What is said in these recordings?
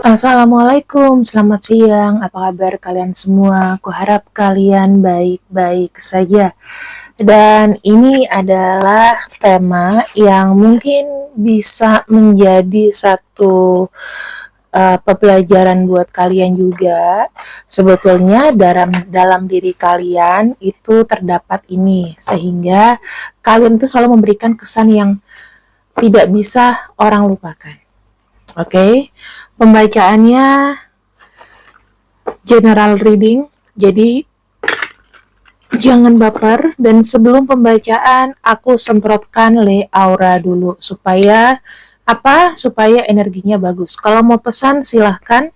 Assalamualaikum, selamat siang. Apa kabar kalian semua? Kuharap kalian baik-baik saja. Dan ini adalah tema yang mungkin bisa menjadi satu pembelajaran buat kalian juga. Sebetulnya dalam diri kalian itu terdapat ini, sehingga kalian itu selalu memberikan kesan yang tidak bisa orang lupakan. Oke, pembacaannya general reading, jadi jangan baper. Dan sebelum pembacaan, aku semprotkan Le Aura dulu supaya supaya energinya bagus. Kalau mau pesan silahkan.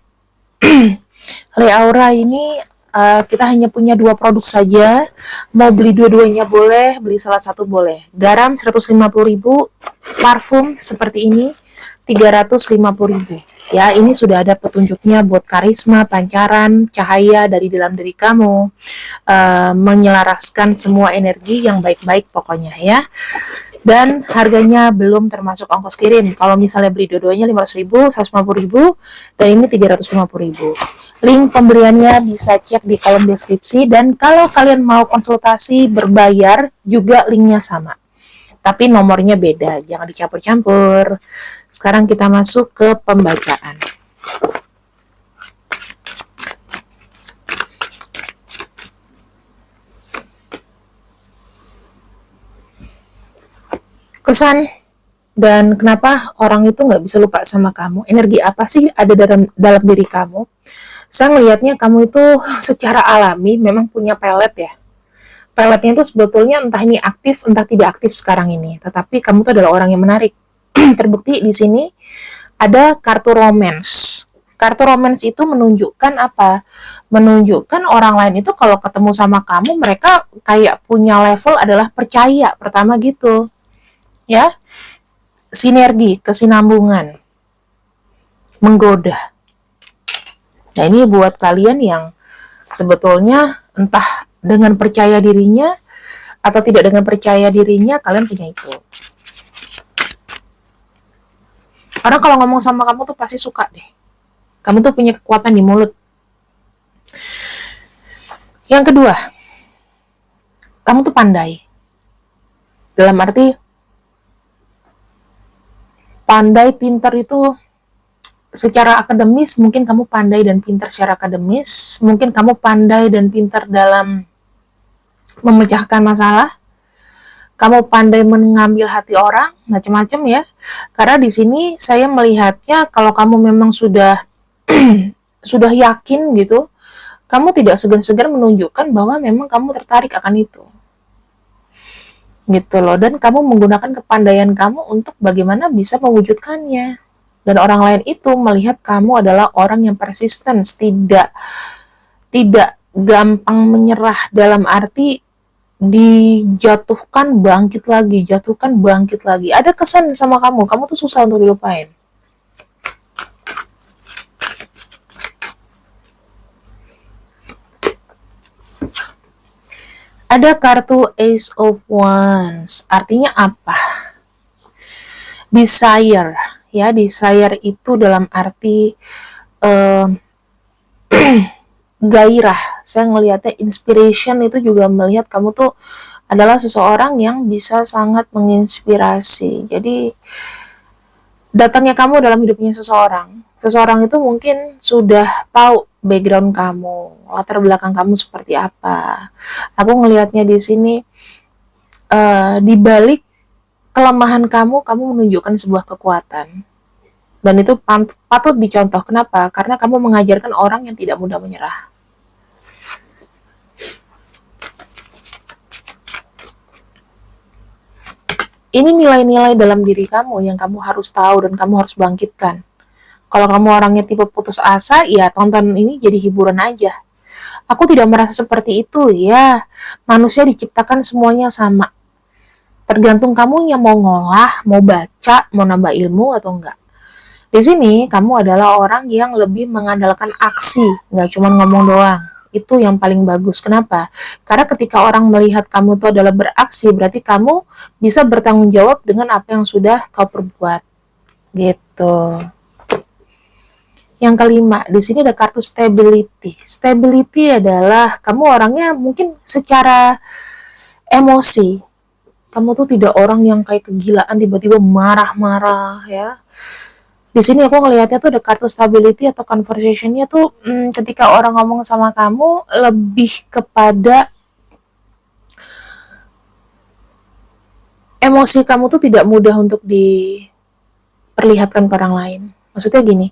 Le Aura ini kita hanya punya 2 produk saja. Mau beli dua-duanya boleh, beli salah satu boleh. Garam 150.000, parfum seperti ini 350.000. Ya, ini sudah ada petunjuknya buat karisma, pancaran, cahaya dari dalam diri kamu, menyelaraskan semua energi yang baik-baik pokoknya ya. Dan harganya belum termasuk ongkos kirim. Kalau misalnya beli dua-duanya 500.000, 150.000, dan ini 350.000. Link pembeliannya bisa cek di kolom deskripsi, dan kalau kalian mau konsultasi berbayar juga linknya sama. Tapi nomornya beda, jangan dicampur-campur. Sekarang kita masuk ke pembacaan. Kesan dan kenapa orang itu nggak bisa lupa sama kamu? Energi apa sih ada dalam diri kamu? Saya ngelihatnya kamu itu secara alami memang punya pelet ya. Peletnya itu sebetulnya entah ini aktif, entah tidak aktif sekarang ini. Tetapi kamu tuh adalah orang yang menarik. Terbukti di sini ada kartu romance. Kartu romance itu menunjukkan apa? Menunjukkan orang lain itu kalau ketemu sama kamu, mereka kayak punya level adalah percaya. Pertama gitu. Ya, sinergi, kesinambungan, menggoda. Nah, ini buat kalian yang sebetulnya entah dengan percaya dirinya atau tidak dengan percaya dirinya, kalian punya itu. Orang kalau ngomong sama kamu tuh pasti suka deh. Kamu tuh punya kekuatan di mulut. Yang kedua, kamu tuh pandai. Dalam arti pandai, pintar itu secara akademis, mungkin kamu pandai dan pintar secara akademis, mungkin kamu pandai dan pintar dalam memecahkan masalah, kamu pandai mengambil hati orang, macam-macam ya. Karena di sini saya melihatnya kalau kamu memang sudah sudah yakin gitu, kamu tidak segan-segan menunjukkan bahwa memang kamu tertarik akan itu. Gitu loh, dan kamu menggunakan kepandaian kamu untuk bagaimana bisa mewujudkannya. Dan orang lain itu melihat kamu adalah orang yang persisten, tidak gampang menyerah, dalam arti dijatuhkan bangkit lagi, jatuhkan bangkit lagi. Ada kesan sama kamu tuh susah untuk dilupain. Ada kartu Ace of Wands. Artinya apa? Desire. Ya, desire itu dalam arti gairah. Saya ngelihatnya inspiration itu juga melihat kamu tuh adalah seseorang yang bisa sangat menginspirasi. Jadi datangnya kamu dalam hidupnya seseorang. Seseorang itu mungkin sudah tahu background kamu, latar belakang kamu seperti apa. Aku ngelihatnya di sini di balik kelemahan kamu menunjukkan sebuah kekuatan. Dan itu patut dicontoh. Kenapa? Karena kamu mengajarkan orang yang tidak mudah menyerah. Ini nilai-nilai dalam diri kamu yang kamu harus tahu dan kamu harus bangkitkan. Kalau kamu orangnya tipe putus asa, ya tonton ini jadi hiburan aja. Aku tidak merasa seperti itu, ya. Manusia diciptakan semuanya sama. Tergantung kamunya mau ngolah, mau baca, mau nambah ilmu atau enggak. Di sini kamu adalah orang yang lebih mengandalkan aksi, nggak cuma ngomong doang. Itu yang paling bagus. Kenapa? Karena ketika orang melihat kamu itu adalah beraksi, berarti kamu bisa bertanggung jawab dengan apa yang sudah kau perbuat. Gitu. Yang kelima, di sini ada kartu stability. Stability adalah kamu orangnya mungkin secara emosi, kamu tuh tidak orang yang kayak kegilaan tiba-tiba marah-marah ya. Di sini aku ngelihatnya tuh ada kartu stability atau conversationnya tuh ketika orang ngomong sama kamu lebih kepada emosi kamu tuh tidak mudah untuk diperlihatkan ke orang lain. Maksudnya gini,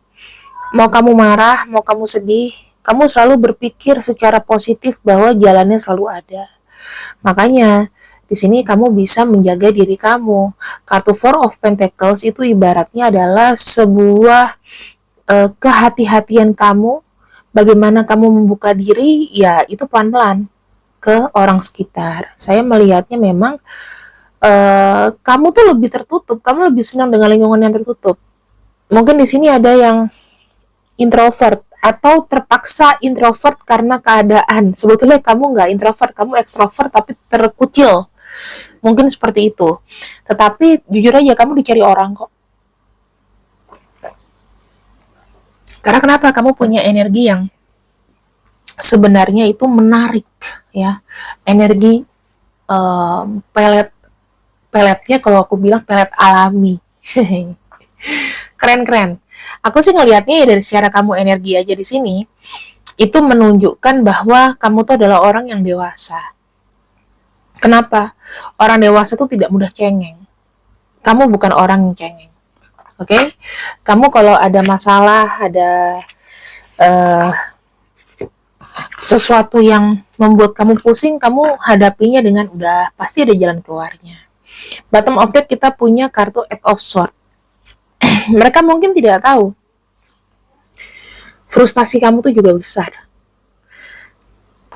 mau kamu marah, mau kamu sedih, kamu selalu berpikir secara positif bahwa jalannya selalu ada. Makanya di sini kamu bisa menjaga diri kamu. Kartu Four of Pentacles itu ibaratnya adalah sebuah kehati-hatian kamu, bagaimana kamu membuka diri, ya itu pelan-pelan ke orang sekitar. Saya melihatnya memang kamu tuh lebih tertutup, kamu lebih senang dengan lingkungan yang tertutup. Mungkin di sini ada yang introvert atau terpaksa introvert karena keadaan. Sebetulnya kamu nggak introvert, kamu ekstrovert tapi terkucil. Mungkin seperti itu. Tetapi jujur aja kamu dicari orang kok. Karena kenapa? Kamu punya energi yang sebenarnya itu menarik ya. Energi pelet peletnya kalau aku bilang pelet alami. Keren-keren. Aku sih ngelihatnya ya dari secara kamu energi aja di sini, itu menunjukkan bahwa kamu tuh adalah orang yang dewasa. Kenapa? Orang dewasa tuh tidak mudah cengeng. Kamu bukan orang yang cengeng. Oke? Okay? Kamu kalau ada masalah, ada uh, sesuatu yang membuat kamu pusing, kamu hadapinya dengan udah pasti ada jalan keluarnya. Bottom of deck kita punya kartu Eight of Swords. Mereka mungkin tidak tahu frustasi kamu tuh juga besar.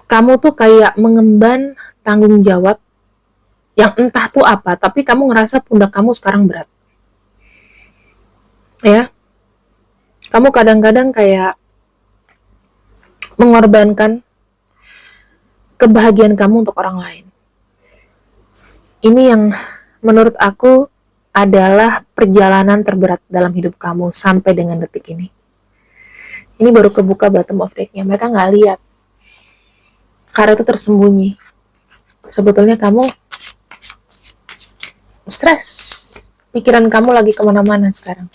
Kamu tuh kayak mengemban tanggung jawab yang entah tuh apa, tapi kamu ngerasa pundak kamu sekarang berat. Ya, kamu kadang-kadang kayak mengorbankan kebahagiaan kamu untuk orang lain. Ini yang menurut aku adalah perjalanan terberat dalam hidup kamu sampai dengan detik ini. Ini baru kebuka bottom of deck-nya. Mereka nggak lihat. Karena itu tersembunyi. Sebetulnya kamu stres. Pikiran kamu lagi kemana-mana sekarang.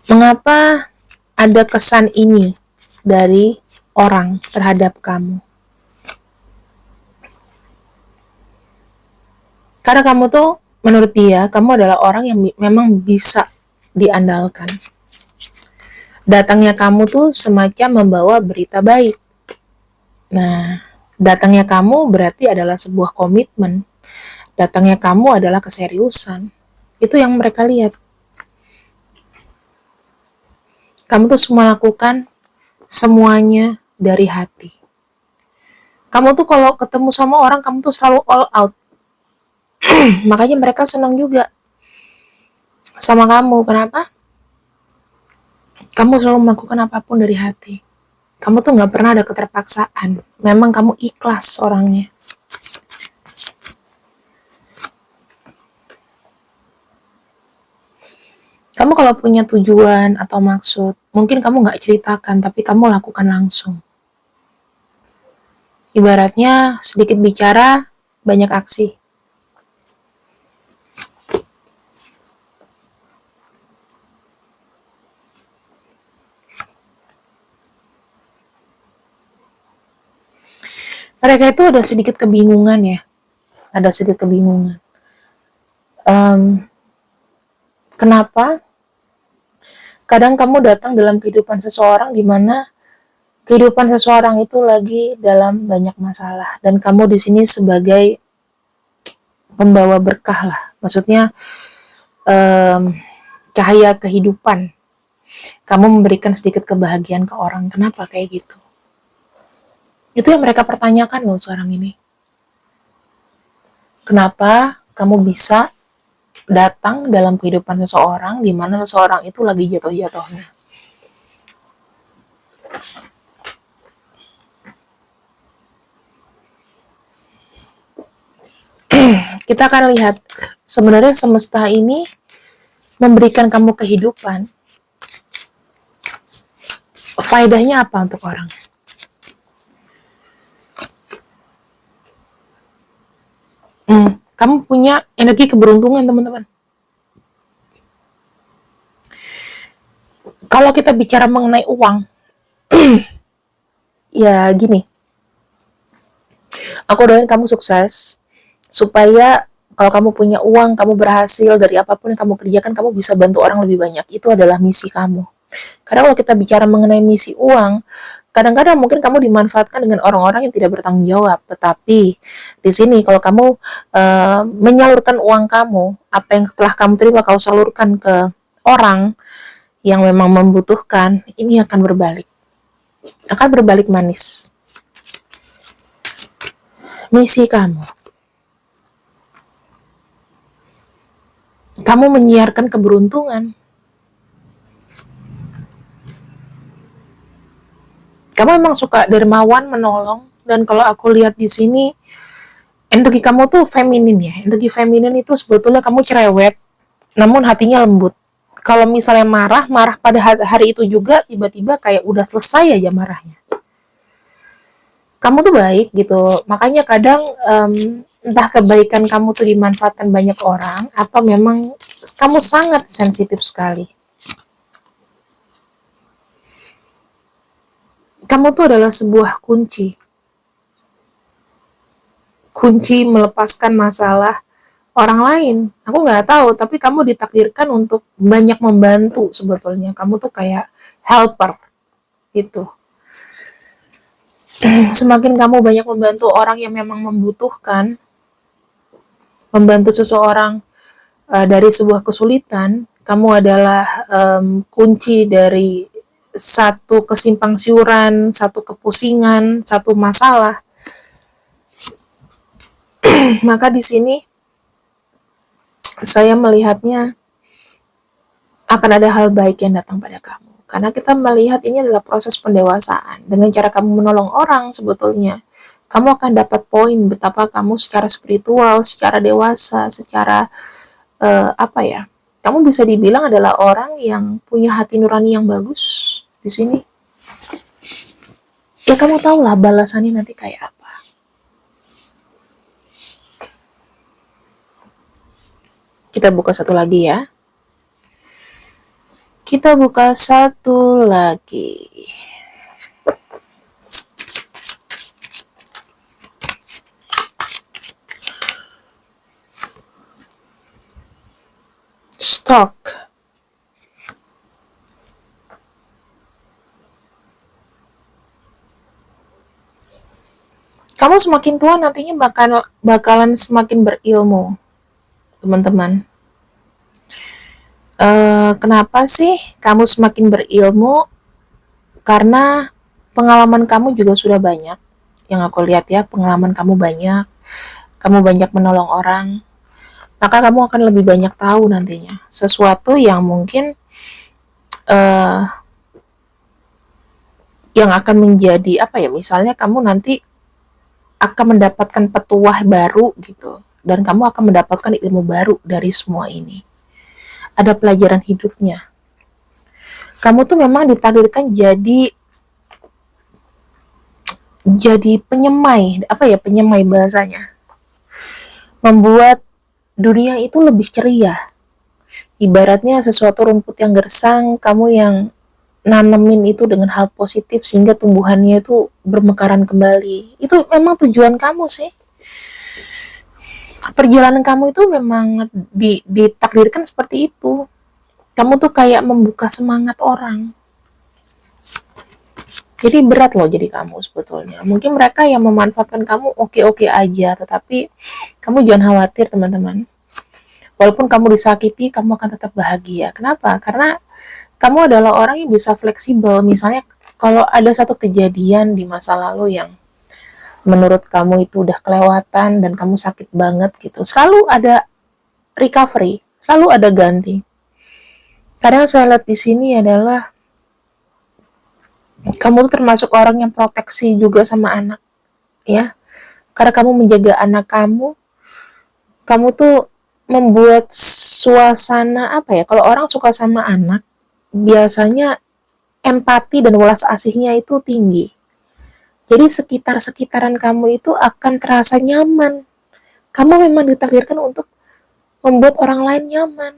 Mengapa ada kesan ini dari orang terhadap kamu? Karena kamu tuh, menurut dia, kamu adalah orang yang memang bisa diandalkan. Datangnya kamu tuh semacam membawa berita baik. Nah, datangnya kamu berarti adalah sebuah komitmen. Datangnya kamu adalah keseriusan. Itu yang mereka lihat. Kamu tuh semua lakukan semuanya dari hati. Kamu tuh kalau ketemu sama orang, kamu tuh selalu all out. Makanya mereka senang juga sama kamu. Kenapa? Kamu selalu melakukan apapun dari hati. Kamu tuh gak pernah ada keterpaksaan. Memang kamu ikhlas orangnya. Kamu kalau punya tujuan atau maksud, mungkin kamu gak ceritakan, tapi kamu lakukan langsung. Ibaratnya sedikit bicara, banyak aksi. Mereka itu ada sedikit kebingungan ya. Ada sedikit kebingungan. Kenapa? Kadang kamu datang dalam kehidupan seseorang di mana kehidupan seseorang itu lagi dalam banyak masalah dan kamu di sini sebagai pembawa berkah lah. Maksudnya cahaya kehidupan. Kamu memberikan sedikit kebahagiaan ke orang. Kenapa kayak gitu? Itu yang mereka pertanyakan loh sekarang ini. Kenapa kamu bisa datang dalam kehidupan seseorang di mana seseorang itu lagi jatuh-jatuhnya? Kita akan lihat sebenarnya semesta ini memberikan kamu kehidupan. Faedahnya apa untuk orang? Kamu punya energi keberuntungan, teman-teman. Kalau kita bicara mengenai uang, ya gini, aku doain kamu sukses, supaya kalau kamu punya uang, kamu berhasil dari apapun yang kamu kerjakan, kamu bisa bantu orang lebih banyak. Itu adalah misi kamu. Karena kalau kita bicara mengenai misi uang, kadang-kadang mungkin kamu dimanfaatkan dengan orang-orang yang tidak bertanggung jawab. Tetapi di sini kalau kamu menyalurkan uang kamu, apa yang telah kamu terima kau salurkan ke orang yang memang membutuhkan, ini akan berbalik manis. Misi kamu menyiarkan keberuntungan. Kamu memang suka dermawan, menolong, dan kalau aku lihat di sini, energi kamu tuh feminin ya. Energi feminin itu sebetulnya kamu cerewet, namun hatinya lembut. Kalau misalnya marah pada hari itu juga, tiba-tiba kayak udah selesai aja marahnya. Kamu tuh baik gitu, makanya kadang entah kebaikan kamu tuh dimanfaatkan banyak orang, atau memang kamu sangat sensitif sekali. Kamu tuh adalah sebuah kunci melepaskan masalah orang lain. Aku nggak tahu, tapi kamu ditakdirkan untuk banyak membantu sebetulnya. Kamu tuh kayak helper gitu. Semakin kamu banyak membantu orang yang memang membutuhkan, membantu seseorang dari sebuah kesulitan, kamu adalah kunci dari satu kesimpangsiuran, satu kepusingan, satu masalah. Maka di sini saya melihatnya akan ada hal baik yang datang pada kamu. Karena kita melihat ini adalah proses pendewasaan. Dengan cara kamu menolong orang sebetulnya, kamu akan dapat poin betapa kamu secara spiritual, secara dewasa, secara kamu bisa dibilang adalah orang yang punya hati nurani yang bagus di sini. Ya kamu tahulah balasannya nanti kayak apa. Kita buka satu lagi ya. Kita buka satu lagi. Stock. Kamu semakin tua nantinya bakalan semakin berilmu, teman-teman. Kenapa sih kamu semakin berilmu? Karena pengalaman kamu juga sudah banyak. Yang aku lihat ya, pengalaman kamu banyak. Kamu banyak menolong orang. Maka kamu akan lebih banyak tahu nantinya. Sesuatu yang mungkin yang akan menjadi misalnya kamu nanti akan mendapatkan petuah baru gitu. Dan kamu akan mendapatkan ilmu baru dari semua ini. Ada pelajaran hidupnya. Kamu tuh memang ditakdirkan jadi penyemai, penyemai bahasanya. Membuat dunia itu lebih ceria. Ibaratnya sesuatu rumput yang gersang, kamu yang nanemin itu dengan hal positif sehingga tumbuhannya itu bermekaran kembali. Itu memang tujuan kamu sih. Perjalanan kamu itu memang ditakdirkan seperti itu. Kamu tuh kayak membuka semangat orang. Jadi berat loh jadi kamu sebetulnya. Mungkin mereka yang memanfaatkan kamu oke-oke aja, tetapi kamu jangan khawatir teman-teman. Walaupun kamu disakiti, kamu akan tetap bahagia. Kenapa? Karena kamu adalah orang yang bisa fleksibel. Misalnya kalau ada satu kejadian di masa lalu yang menurut kamu itu udah kelewatan dan kamu sakit banget gitu, selalu ada recovery, selalu ada ganti. Karena yang saya lihat di sini adalah kamu tuh termasuk orang yang proteksi juga sama anak, ya. Karena kamu menjaga anak kamu kamu tuh membuat suasana apa ya? Kalau orang suka sama anak, biasanya empati dan welas asihnya itu tinggi. Jadi sekitar-sekitaran kamu itu akan terasa nyaman. Kamu memang ditakdirkan untuk membuat orang lain nyaman.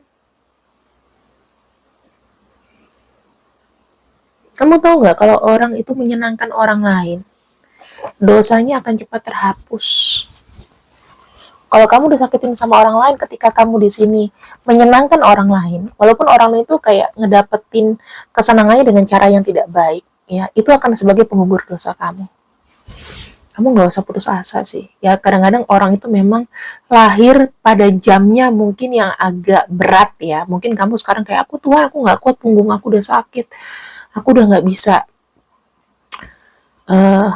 Kamu tahu nggak kalau orang itu menyenangkan orang lain, dosanya akan cepat terhapus. Kalau kamu disakitin sama orang lain ketika kamu di sini menyenangkan orang lain, walaupun orang lain itu kayak ngedapetin kesenangannya dengan cara yang tidak baik, ya itu akan sebagai penggugur dosa kamu. Kamu nggak usah putus asa sih. Ya kadang-kadang orang itu memang lahir pada jamnya mungkin yang agak berat ya. Mungkin kamu sekarang kayak aku Tuhan, aku nggak kuat, punggung aku udah sakit, aku udah nggak bisa uh,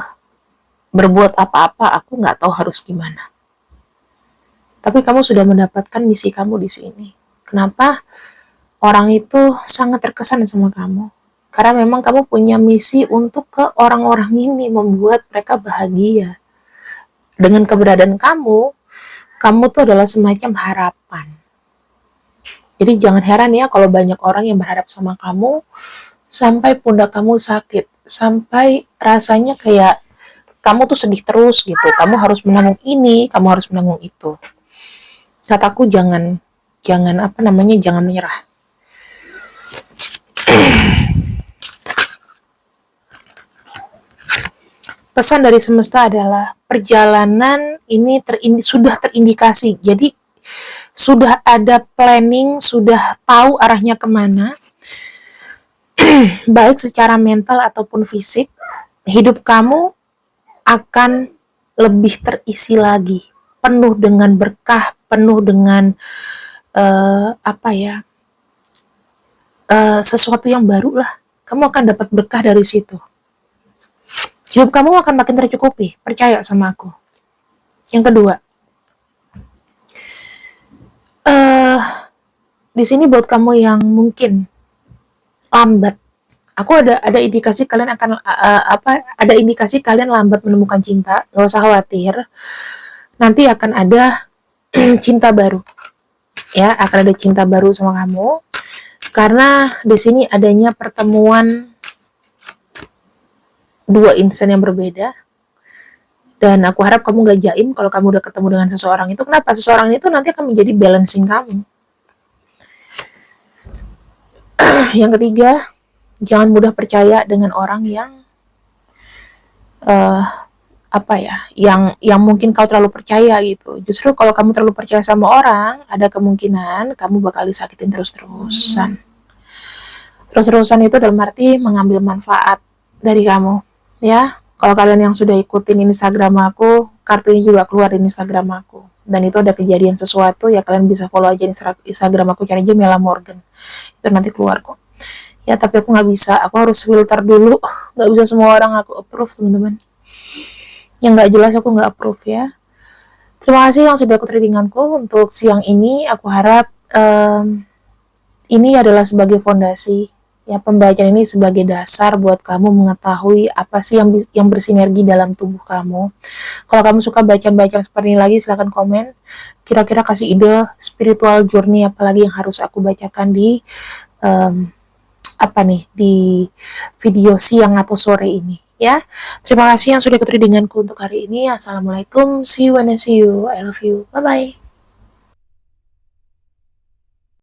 berbuat apa-apa, aku nggak tahu harus gimana. Tapi kamu sudah mendapatkan misi kamu di sini. Kenapa? Orang itu sangat terkesan sama kamu. Karena memang kamu punya misi untuk ke orang-orang ini, membuat mereka bahagia. Dengan keberadaan kamu tuh adalah semacam harapan. Jadi jangan heran ya kalau banyak orang yang berharap sama kamu, sampai pundak kamu sakit, sampai rasanya kayak kamu tuh sedih terus gitu. Kamu harus menanggung ini, kamu harus menanggung itu. Kataku jangan jangan menyerah. Pesan dari semesta adalah perjalanan ini sudah terindikasi. Jadi sudah ada planning, sudah tahu arahnya kemana, baik secara mental ataupun fisik. Hidup kamu akan lebih terisi lagi, penuh dengan berkah, penuh dengan sesuatu yang baru lah. Kamu akan dapat berkah dari situ. Hidup kamu akan makin tercukupi, percaya sama aku. Yang kedua, di sini buat kamu yang mungkin lambat, aku ada indikasi kalian akan ada indikasi kalian lambat menemukan cinta. Gak usah khawatir, nanti akan ada cinta baru. Ya, akan ada cinta baru sama kamu. Karena di sini adanya pertemuan dua insan yang berbeda. Dan aku harap kamu gak jaim kalau kamu udah ketemu dengan seseorang itu. Kenapa? Seseorang itu nanti akan menjadi balancing kamu. Yang ketiga, jangan mudah percaya dengan orang yang yang mungkin kau terlalu percaya gitu. Justru kalau kamu terlalu percaya sama orang, ada kemungkinan kamu bakal disakitin terus-terusan. Terus-terusan itu dalam arti mengambil manfaat dari kamu, ya. Kalau kalian yang sudah ikutin Instagram aku, kartu ini juga keluar di Instagram aku. Dan itu ada kejadian sesuatu, ya kalian bisa follow aja Instagram aku, cari aja Mela Morgan. Itu nanti keluar kok. Ya tapi aku nggak bisa, aku harus filter dulu. Nggak bisa semua orang aku approve, teman-teman. Yang nggak jelas aku nggak approve ya. Terima kasih yang sudah ikut readinganku untuk siang ini. Aku harap ini adalah sebagai fondasi. Ya, pembacaan ini sebagai dasar buat kamu mengetahui apa sih yang bersinergi dalam tubuh kamu. Kalau kamu suka bacaan-bacaan seperti ini lagi, silahkan komen. Kira-kira kasih ide spiritual journey apalagi yang harus aku bacakan di di video siang atau sore ini. Ya, terima kasih yang sudah ikut readinganku untuk hari ini. Assalamualaikum, see you when I see you. I love you. Bye bye.